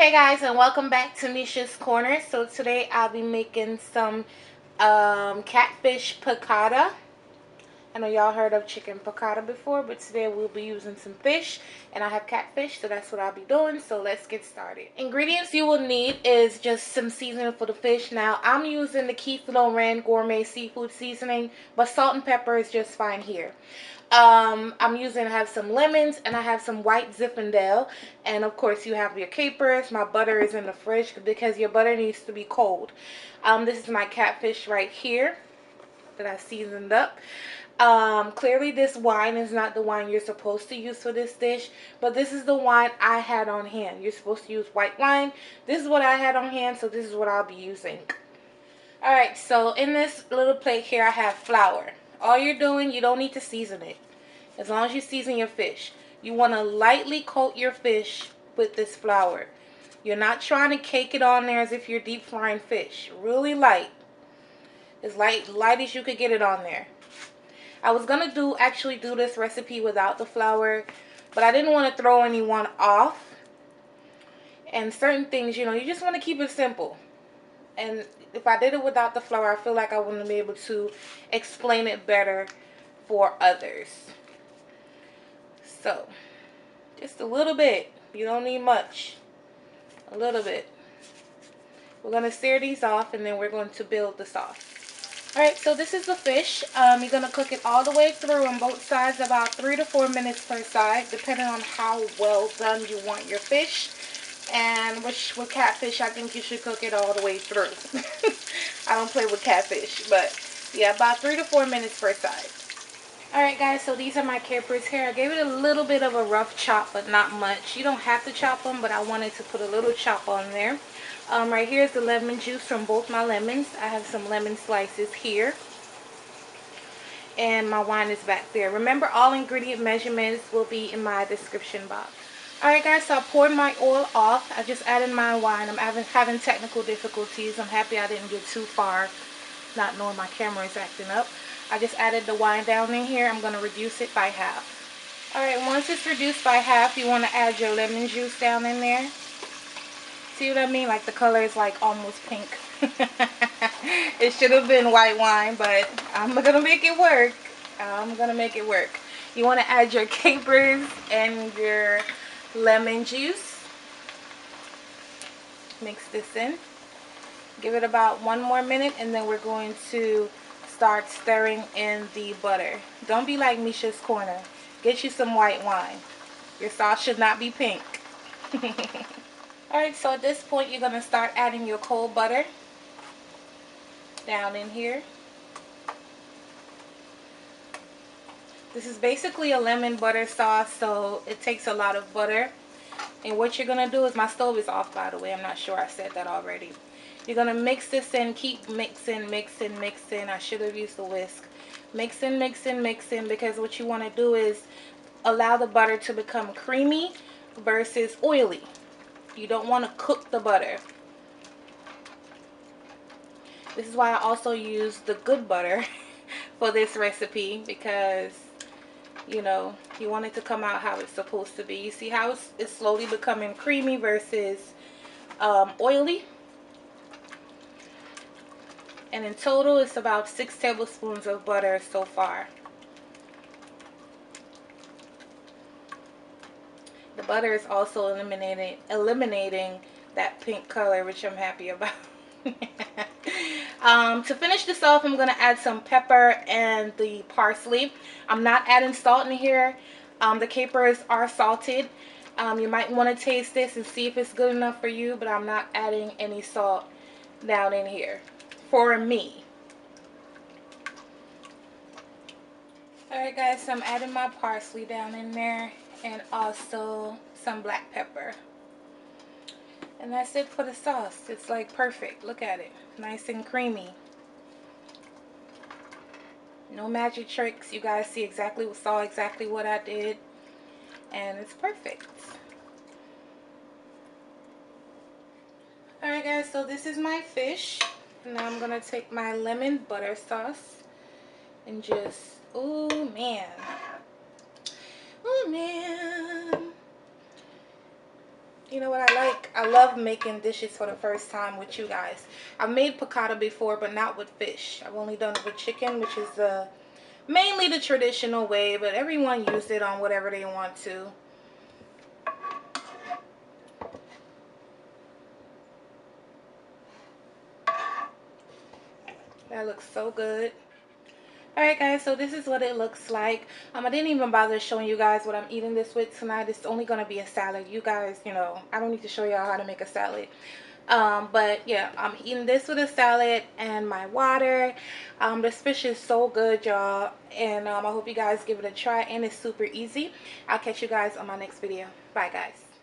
Hey guys, and welcome back to Mesha's Corner. So today I'll be making some catfish piccata. I know y'all heard of chicken piccata before, but today we'll be using some fish, and I have catfish, so that's what I'll be doing. So let's get started. Ingredients you will need is just some seasoning for the fish. Now I'm using the Lorren gourmet seafood seasoning, but salt and pepper is just fine here. I have some lemons, and I have some white Zinfandel, and of course you have your capers. My butter is in the fridge because your butter needs to be cold. This is my catfish right here that I seasoned up. Clearly this wine is not the wine you're supposed to use for this dish, but this is the wine I had on hand. You're supposed to use white wine. This is what I had on hand, so this is what I'll be using. Alright, so in this little plate here I have flour. All you're doing, you don't need to season it. As long as you season your fish. You want to lightly coat your fish with this flour. You're not trying to cake it on there as if you're deep frying fish. Really light. As light as you could get it on there. I was going to actually do this recipe without the flour, but I didn't want to throw anyone off. And certain things, you just want to keep it simple. And if I did it without the flour, I feel like I wouldn't be able to explain it better for others. So, just a little bit. You don't need much. A little bit. We're going to sear these off, and then we're going to build the sauce. Alright, so this is the fish. You're going to cook it all the way through on both sides, about 3 to 4 minutes per side, depending on how well done you want your fish. And with catfish, I think you should cook it all the way through. I don't play with catfish, but yeah, about 3 to 4 minutes per side. Alright guys, so these are my capers here. I gave it a little bit of a rough chop, but not much. You don't have to chop them, but I wanted to put a little chop on there. Right here is the lemon juice from both my lemons. I have some lemon slices here. And my wine is back there. Remember, all ingredient measurements will be in my description box. Alright guys, so I poured my oil off. I just added my wine. I'm having technical difficulties. I'm happy I didn't get too far, not knowing my camera is acting up. I just added the wine down in here. I'm going to reduce it by half. Alright, once it's reduced by half, you want to add your lemon juice down in there. See what I mean? Like the color is like almost pink. It should have been white wine, but I'm going to make it work. I'm going to make it work. You want to add your capers and your lemon juice. Mix this in. Give it about 1 more minute, and then we're going to start stirring in the butter. Don't be like Mesha's Corner. Get you some white wine. Your sauce should not be pink. Alright, so at this point you're going to start adding your cold butter down in here. This is basically a lemon butter sauce, so it takes a lot of butter. And what you're going to do is, my stove is off by the way, I'm not sure I said that already. You're going to mix this in, keep mixing, mixing, mixing. I should have used the whisk. Mixing, mixing, mixing, because what you want to do is allow the butter to become creamy versus oily. You don't want to cook the butter. This is why I also use the good butter for this recipe, because you want it to come out how it's supposed to be. You see how it's slowly becoming creamy versus oily? And in total, it's about 6 tablespoons of butter so far. The butter is also eliminating that pink color, which I'm happy about. To finish this off, I'm going to add some pepper and the parsley. I'm not adding salt in here. The capers are salted. You might want to taste this and see if it's good enough for you, but I'm not adding any salt down in here for me. Alright guys, so I'm adding my parsley down in there, and also some black pepper. And that's it for the sauce. It's like perfect. Look at it. Nice and creamy. No magic tricks. You guys saw exactly what I did. And it's perfect. Alright guys, so this is my fish. Now I'm going to take my lemon butter sauce and just, oh man. you know what I like? I love making dishes for the first time with you guys. I've made piccata before, but not with fish. I've only done it with chicken, which is mainly the traditional way, but everyone used it on whatever they want to. That looks so good. Alright guys, so this is what it looks like. I didn't even bother showing you guys what I'm eating this with tonight. It's only going to be a salad. You guys, you know, I don't need to show y'all how to make a salad. But yeah, I'm eating this with a salad and my water. This fish is so good, y'all. And I hope you guys give it a try. And it's super easy. I'll catch you guys on my next video. Bye guys.